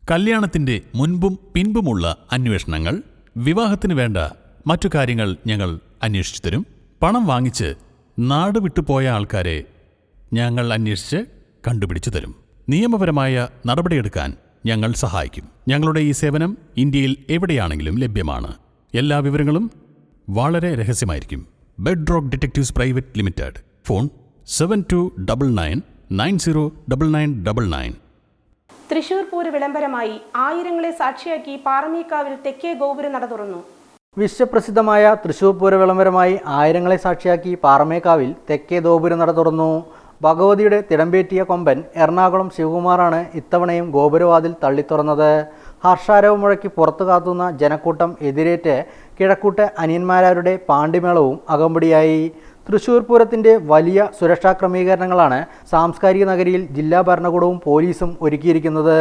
കല്യാണത്തിന്റെ മുൻപും പിൻപുമുള്ള അന്വേഷണങ്ങൾ, വിവാഹത്തിന് വേണ്ട മറ്റു കാര്യങ്ങൾ ഞങ്ങൾ അന്വേഷിച്ചു തരും. പണം വാങ്ങിച്ച് നാട് വിട്ടുപോയ ആൾക്കാരെ ഞങ്ങൾ അന്വേഷിച്ച് കണ്ടുപിടിച്ചു തരും. നിയമപരമായ നടപടിയെടുക്കാൻ ഞങ്ങൾ സഹായിക്കും. ഞങ്ങളുടെ ഈ സേവനം ഇന്ത്യയിൽ എവിടെയാണെങ്കിലും ലഭ്യമാണ്. എല്ലാ വിവരങ്ങളും വളരെ രഹസ്യമായിരിക്കും. Bed rock detectives private limited. Phone 7299909999. Thrissur പൂര വിളംബരമായി ആയിരങ്ങളെ സാക്ഷിയാക്കി പാറമേക്കാവിൽ തെക്കേ ഗോപുര നട തുറന്നു. വിശ്വപ്രസിദ്ധമായ തൃശൂർ പൂര വിളംബരമായി ആയിരങ്ങളെ സാക്ഷിയാക്കി പാറമേക്കാവിൽ തെക്കേ ഗോപുര നട തുറന്നു. ഭഗവതിയുടെ തിടമ്പേറ്റിയ കൊമ്പൻ എറണാകുളം ശിവകുമാറാണ് ഇത്തവണയും ഗോപുരവാതിൽ തള്ളിത്തുറന്നത്. ഹർഷാരവം മുഴക്കി പുറത്തു കാത്തുന്ന ജനക്കൂട്ടം എതിരേറ്റ് കിഴക്കൂട്ട് അനിയന്മാരുടെ പാണ്ടിമേളവും അകമ്പടിയായി. തൃശൂർ പൂരത്തിൻ്റെ വലിയ സുരക്ഷാ ക്രമീകരണങ്ങളാണ് സാംസ്കാരിക നഗരിയിൽ ജില്ലാ ഭരണകൂടവും പോലീസും ഒരുക്കിയിരിക്കുന്നത്.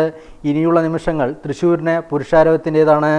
ഇനിയുള്ള നിമിഷങ്ങൾ തൃശൂരിന് പുരുഷാരവത്തിൻ്റേതാണ്.